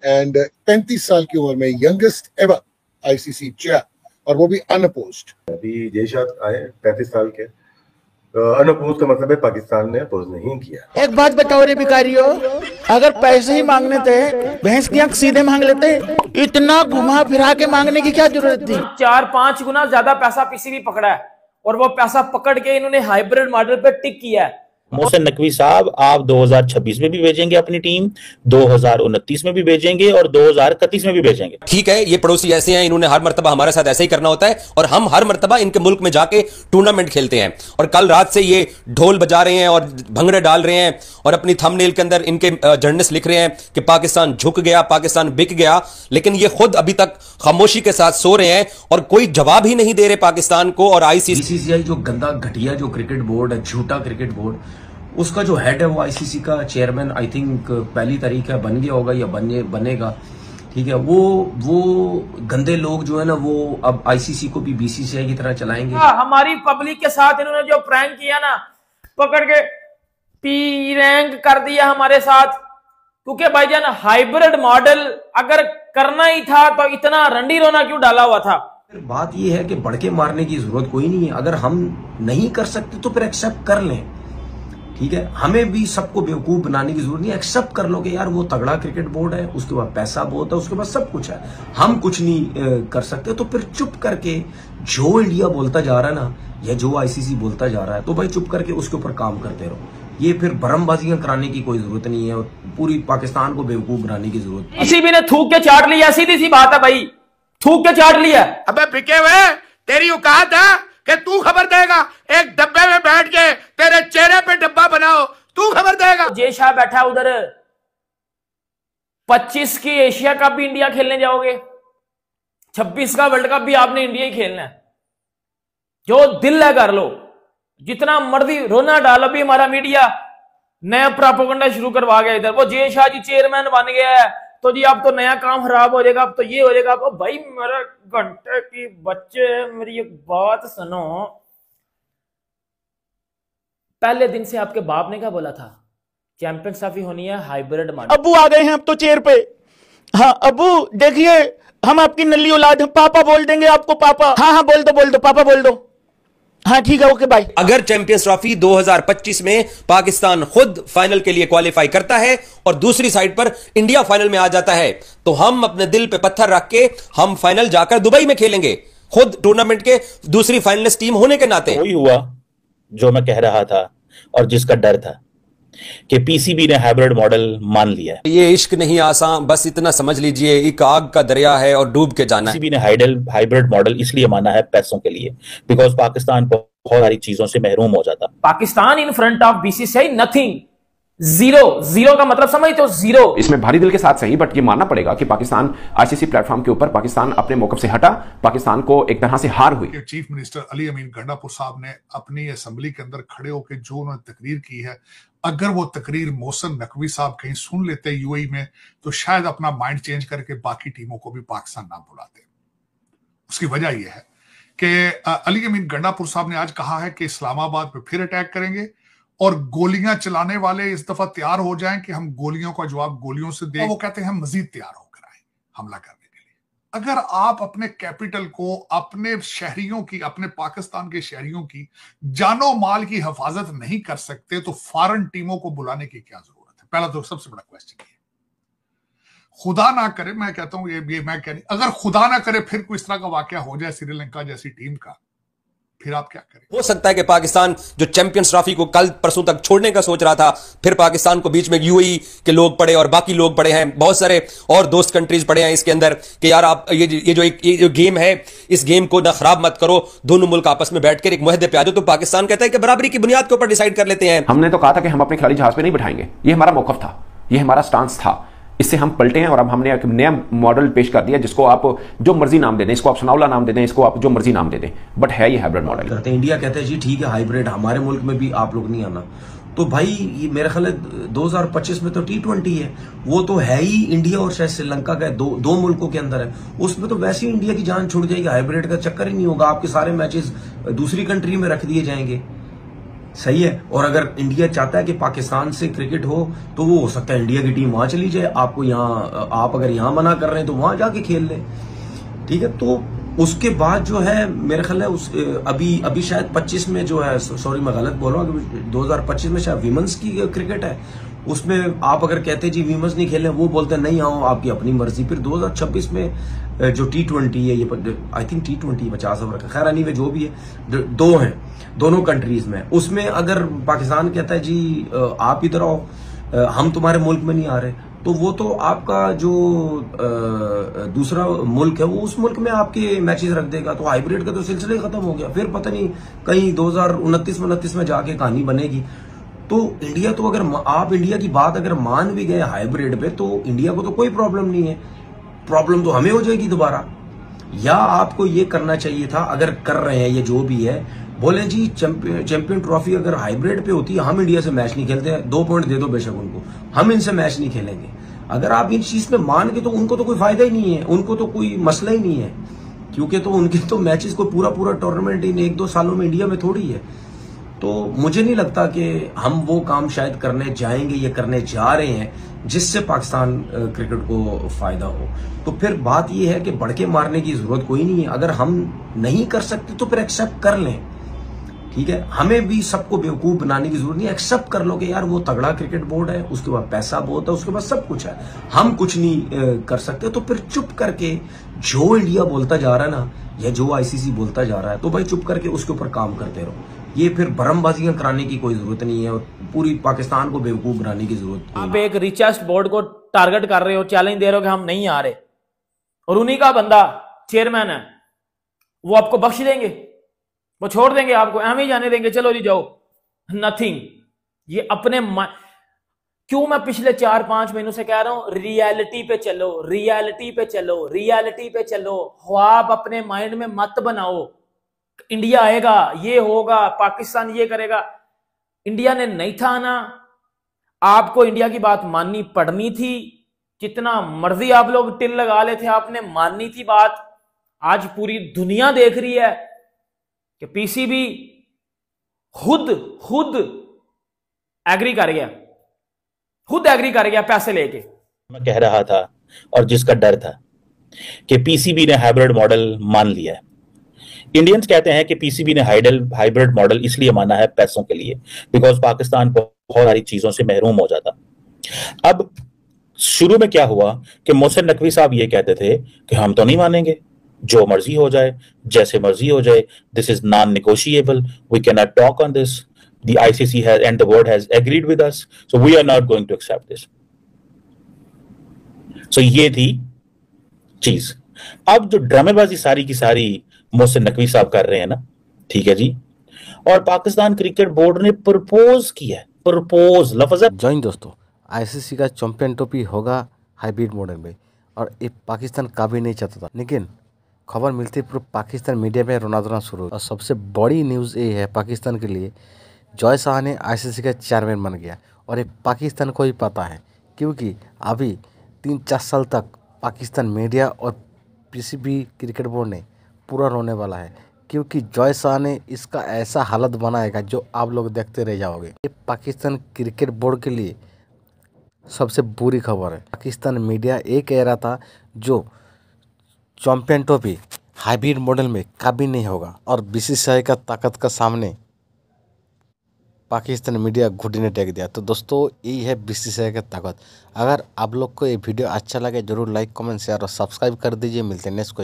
And 35 साल की उम्र में यंगेस्ट एवर आईसीसी चेयर, और वो भी अनअपोज्ड। अभी जयशाद आए 35 साल के, अनअपोज का मतलब है पाकिस्तान ने अपोज नहीं किया। एक बात बताओ रे भिखारियों, अगर पैसे ही मांगने थे भैंस की आंख सीधे मांग लेते, इतना घुमा फिरा के मांगने की क्या जरूरत थी? 4-5 गुना ज्यादा पैसा पीसीबी पकड़ा है, और वो पैसा पकड़ के इन्होंने हाइब्रिड मॉडल पे टिक किया है। मोहसिन नकवी साहब, आप 2026 में भी भेजेंगे अपनी टीम, 2029 में भी भेजेंगे और 2031 में भी भेजेंगे। ठीक है, ये पड़ोसी ऐसे हैं, इन्होंने हर मर्तबा हमारे साथ ऐसे ही करना होता है, और हम हर मर्तबा इनके मुल्क में जाके टूर्नामेंट खेलते हैं। और कल रात से ये ढोल बजा रहे हैं और भंगड़े डाल रहे हैं, और अपनी थंबनेल के अंदर इनके जर्नलिस्ट लिख रहे हैं कि पाकिस्तान झुक गया, पाकिस्तान बिक गया, लेकिन ये खुद अभी तक खामोशी के साथ सो रहे हैं और कोई जवाब ही नहीं दे रहे पाकिस्तान को। और बीसीसीआई जो गंदा घटिया जो क्रिकेट बोर्ड है, झूठा क्रिकेट बोर्ड, उसका जो हेड है वो आईसीसी का चेयरमैन आई थिंक पहली तारीख है बन गया होगा या बनेगा। ठीक है, वो गंदे लोग जो है ना, वो अब आईसीसी को भी बीसीसीआई की तरह चलाएंगे। हमारी पब्लिक के साथ इन्होंने जो प्रैंक किया ना, पकड़ के पी रैंक कर दिया हमारे साथ। क्योंकि भाईजान हाइब्रिड मॉडल अगर करना ही था तो इतना रंडी रोना क्यों डाला हुआ था? बात ये है कि बढ़ के मारने की जरूरत कोई नहीं है। अगर हम नहीं कर सकते तो फिर एक्सेप्ट कर लें। ठीक है, हमें भी सबको बेवकूफ बनाने की जरूरत नहीं है। एक्सेप्ट कर लो कि यार वो तगड़ा क्रिकेट बोर्ड है, उसके बाद पैसा बहुत है, उसके बाद सब कुछ है, हम कुछ नहीं कर सकते। तो फिर चुप करके जो इंडिया बोलता जा रहा है ना, या जो आईसीसी बोलता जा रहा है, तो भाई चुप करके उसके ऊपर काम करते रहो। ये फिर भरमबाजियां कराने की कोई जरूरत नहीं है, और पूरी पाकिस्तान को बेवकूफ बनाने की जरूरत नहीं। किसी भी ने थूक के चाट लिया, सीधी सी बात है भाई, थूक के चाट लिया। अबे बिके हुए, तेरी औकात है कि तू खबर देगा? एक डब्बे में बैठ के तेरे चेहरे पे डब्बा बनाओ, तू खबर देगा? जय शाह बैठा उधर, 25 की एशिया कप भी इंडिया खेलने जाओगे, 26 का वर्ल्ड कप भी आपने इंडिया ही खेलना है। जो दिल है कर लो, जितना मर्जी रोना डालो। भी हमारा मीडिया नया प्रोपेगेंडा शुरू करवा गया इधर, वो जय शाह जी चेयरमैन बन गया है तो जी अब तो नया काम खराब हो जाएगा, अब तो ये हो जाएगा। अब भाई मेरा घंटे की बच्चे, मेरी एक बात सुनो, पहले दिन से आपके बाप ने क्या बोला था? चैंपियंस ट्रॉफी होनी है हाइब्रिड मॉडल। अब्बू आ गए हैं अब तो चेयर पे। हाँ अब्बू देखिए, हम आपकी नल्ली औलाद हैं, पापा बोल देंगे आपको पापा। हाँ बोल दो पापा बोल दो। हाँ ठीक है, ओके बाय। अगर चैंपियंस ट्रॉफी 2025 में पाकिस्तान खुद फाइनल के लिए क्वालिफाई करता है और दूसरी साइड पर इंडिया फाइनल में आ जाता है, तो हम अपने दिल पे पत्थर रख के हम फाइनल जाकर दुबई में खेलेंगे, खुद टूर्नामेंट के दूसरी फाइनलिस्ट टीम होने के नाते। वही हुआ जो मैं कह रहा था और जिसका डर था कि पीसीबी ने हाइब्रिड मॉडल मान लिया है। ये इश्क नहीं आसान, बस इतना समझ लीजिए, एक आग का दरिया है और डूब के जाना है। पीसीबी ने हाइब्रिड मॉडल इसलिए माना है पैसों के लिए, बिकॉज पाकिस्तान बहुत सारी चीजों से महरूम हो जाता। Pakistan in front of BCCI nothing, zero का मतलब समझते हो? जीरो। इसमें भारी दिल के साथ सही, बट ये मानना पड़ेगा कि पाकिस्तान आईसीसी प्लेटफॉर्म के ऊपर पाकिस्तान अपने मौकफ से हटा, पाकिस्तान को एक तरह से हार हुई। चीफ मिनिस्टर अली अमीन गंडापुर साहब ने अपनी असेंबली के अंदर खड़े होकर जो उन्होंने तकरीर की है, अगर वो तकरीर मोहसिन नकवी साहब कहीं सुन लेते यूएई में, तो शायद अपना माइंड चेंज करके बाकी टीमों को भी पाकिस्तान ना बुलाते। उसकी वजह यह है कि अली अमीन गंडापुर साहब ने आज कहा है कि इस्लामाबाद पे फिर अटैक करेंगे और गोलियां चलाने वाले इस दफा तैयार हो जाएं कि हम गोलियों का जवाब गोलियों से दें। वो कहते हैं हम मजीद तैयार होकर आए हमला करने के लिए। अगर आप अपने कैपिटल को, अपने शहरियों की, अपने पाकिस्तान के शहरियों की जानो माल की हिफाजत नहीं कर सकते, तो फॉरेन टीमों को बुलाने की क्या जरूरत है? पहला तो सबसे बड़ा क्वेश्चन ये। खुदा ना करे, मैं कहता हूं ये मैं कह नहीं, अगर खुदा ना करे फिर कोई इस तरह का वाकया हो जाए श्रीलंका जैसी टीम का, फिर आप क्या करें? हो सकता है कि पाकिस्तान जो चैंपियंस ट्रॉफी को कल परसों तक छोड़ने का सोच रहा था, फिर पाकिस्तान को बीच में यूएई के लोग पड़े और बाकी लोग पड़े हैं, बहुत सारे और दोस्त कंट्रीज पड़े हैं इसके अंदर कि यार आप ये जो गेम है, इस गेम को ना खराब मत करो, दोनों मुल्क आपस में बैठकर एक मुहदे पे आ जाओ। तो पाकिस्तान कहता है कि बराबरी की बुनियाद के ऊपर डिसाइड कर लेते हैं। हमने तो कहा था कि हम अपने खिलाड़ी जहाज पे नहीं बिठाएंगे, ये हमारा मौकफ था, ये हमारा स्टांस था। इससे हम पलटे हैं और अब हमने एक नया मॉडल पेश कर दिया, जिसको आप जो मर्जी नाम दे दें, इसको आप सनाउल्लाह नाम दे दें, इसको आप जो मर्जी नाम दे दें, बट है ये हाइब्रिड मॉडल। करते हैं इंडिया कहते हैं जी ठीक है हाइब्रिड, हमारे मुल्क में भी आप लोग नहीं आना। तो भाई ये मेरा ख्याल है 2025 में तो T20 है, वो तो है ही इंडिया और शायद श्रीलंका का दो मुल्कों के अंदर है, उसमें तो वैसे ही इंडिया की जान छुड़ जाएगी, हाइब्रिड का चक्कर ही नहीं होगा, आपके सारे मैचेस दूसरी कंट्री में रख दिए जाएंगे। सही है। और अगर इंडिया चाहता है कि पाकिस्तान से क्रिकेट हो तो वो हो सकता है इंडिया की टीम वहां चली जाए, आपको यहाँ, आप अगर यहाँ मना कर रहे हैं तो वहां जाके खेल ले, ठीक है। तो उसके बाद जो है मेरे ख्याल है उस अभी शायद 25 में जो है, सॉरी मैं गलत बोल रहा हूँ, 2025 में शायद वीमेंस की क्रिकेट है, उसमें आप अगर कहते जी वीमेंस नहीं खेलने, वो बोलते नहीं आओ आपकी अपनी मर्जी। फिर 2026 में जो T20 है, ये आई थिंक T20 50 ओवर का, खैर एनीवे जो भी है, दो हैं दोनों कंट्रीज में, उसमें अगर पाकिस्तान कहता है जी आप इधर आओ, हम तुम्हारे मुल्क में नहीं आ रहे, तो वो तो आपका जो दूसरा मुल्क है वो उस मुल्क में आपके मैचेस रख देगा, तो हाइब्रिड का तो सिलसिला ही खत्म हो गया। फिर पता नहीं कहीं 2029 में जाके कहानी बनेगी। तो इंडिया तो अगर आप इंडिया की बात अगर मान भी गए हाइब्रिड पे, तो इंडिया को तो कोई प्रॉब्लम नहीं है, प्रॉब्लम तो हमें हो जाएगी दोबारा। या आपको ये करना चाहिए था, अगर कर रहे हैं ये जो भी है, बोले जी चैंपियन ट्रॉफी अगर हाइब्रिड पे होती है, हम इंडिया से मैच नहीं खेलते, 2 पॉइंट दे दो बेशक उनको, हम इनसे मैच नहीं खेलेंगे। अगर आप इन चीज पे मान के, तो उनको तो कोई फायदा ही नहीं है, उनको तो कोई मसला ही नहीं है, क्योंकि तो उनके तो मैचेस को पूरा टूर्नामेंट इन 1-2 सालों में इंडिया में थोड़ी है। तो मुझे नहीं लगता कि हम वो काम शायद करने जाएंगे, ये करने जा रहे हैं जिससे पाकिस्तान क्रिकेट को फायदा हो। तो फिर बात ये है कि बढ़के मारने की जरूरत कोई नहीं है, अगर हम नहीं कर सकते तो फिर एक्सेप्ट कर लें, ठीक है। हमें भी सबको बेवकूफ बनाने की जरूरत नहीं, एक्सेप्ट कर लो कि यार वो तगड़ा क्रिकेट बोर्ड है, उसके बाद पैसा बहुत है, उसके बाद सब कुछ है, हम कुछ नहीं कर सकते। तो फिर चुप करके जो इंडिया बोलता जा रहा है ना, या जो आईसीसी बोलता जा रहा है, तो भाई चुप करके उसके ऊपर काम करते रहो। ये फिर भरमबाजियां कराने की कोई जरूरत नहीं है और पूरी पाकिस्तान को बेवकूफ बनाने की जरूरत नहीं। आप एक रिचेस्ट बोर्ड को टारगेट कर रहे हो, चैलेंज दे रहे हो कि हम नहीं आ रहे, और उन्हीं का बंदा चेयरमैन है, वो आपको बख्श देंगे, वो छोड़ देंगे आपको, हम ही जाने देंगे, चलो जी जाओ, नथिंग। ये अपने क्यों मैं पिछले 4-5 महीनों से कह रहा हूं, रियलिटी पे चलो, रियलिटी पे चलो, रियलिटी पे चलो। ख्वाब अपने माइंड में मत बनाओ, इंडिया आएगा, ये होगा, पाकिस्तान ये करेगा। इंडिया ने नहीं था आना, आपको इंडिया की बात माननी पड़नी थी, जितना मर्जी आप लोग टिल लगा ले थे, आपने माननी थी बात। आज पूरी दुनिया देख रही है कि पीसीबी खुद एग्री कर गया, खुद एग्री कर गया पैसे लेके। मैं कह रहा था और जिसका डर था कि पीसीबी ने हाइब्रिड मॉडल मान लिया है। इंडियंस कहते हैं कि पीसीबी ने हाइब्रिड मॉडल इसलिए माना है पैसों के लिए, बिकॉज पाकिस्तान बहुत सारी चीजों से महरूम हो जाता। अब शुरू में क्या हुआ कि मोहसिन नकवी साहब ये कहते थे कि हम तो नहीं मानेंगे, जो मर्जी हो जाए, जैसे मर्जी हो जाए, this is non negotiable, we can not talk on this, the ICC has and the world has agreed with us, so we are not going to accept this. So ये थी चीज। अब जो ड्रामेबाजी सारी की सारी मोहसिन नकवी साहब कर रहे हैं ना, ठीक है जी, और पाकिस्तान क्रिकेट बोर्ड ने प्रपोज किया, प्रपोज लफ्ज जॉइन दोस्तों, आईसीसी का चैंपियन ट्रॉफी होगा हाइब्रिड मॉडल में, और ये पाकिस्तान कभी नहीं चाहता था, लेकिन खबर मिलती पूरे पाकिस्तान मीडिया में रोना शुरू। और सबसे बड़ी न्यूज़ ये है पाकिस्तान के लिए, जॉय शाह ने आईसीसी का चेयरमैन बन गया, और ये पाकिस्तान को ही पता है, क्योंकि अभी 3-4 साल तक पाकिस्तान मीडिया और पीसीबी क्रिकेट बोर्ड ने पूरा रोने वाला है, क्योंकि जॉय शाह ने इसका ऐसा हालत बनाएगा जो आप लोग देखते रह जाओगे। ये पाकिस्तान क्रिकेट बोर्ड के लिए सबसे बुरी खबर है। पाकिस्तान मीडिया ये कह रहा था जो चैंपियन ट्रॉफी हाइब्रिड मॉडल में कभी नहीं होगा, और बीसीसीआई का ताकत का सामने पाकिस्तान मीडिया घुटने ने टेक दिया। तो दोस्तों यही है बीसीसीआई का ताकत। अगर आप लोग को ये वीडियो अच्छा लगे जरूर लाइक कमेंट शेयर और सब्सक्राइब कर दीजिए। मिलते हैं नेक्स्ट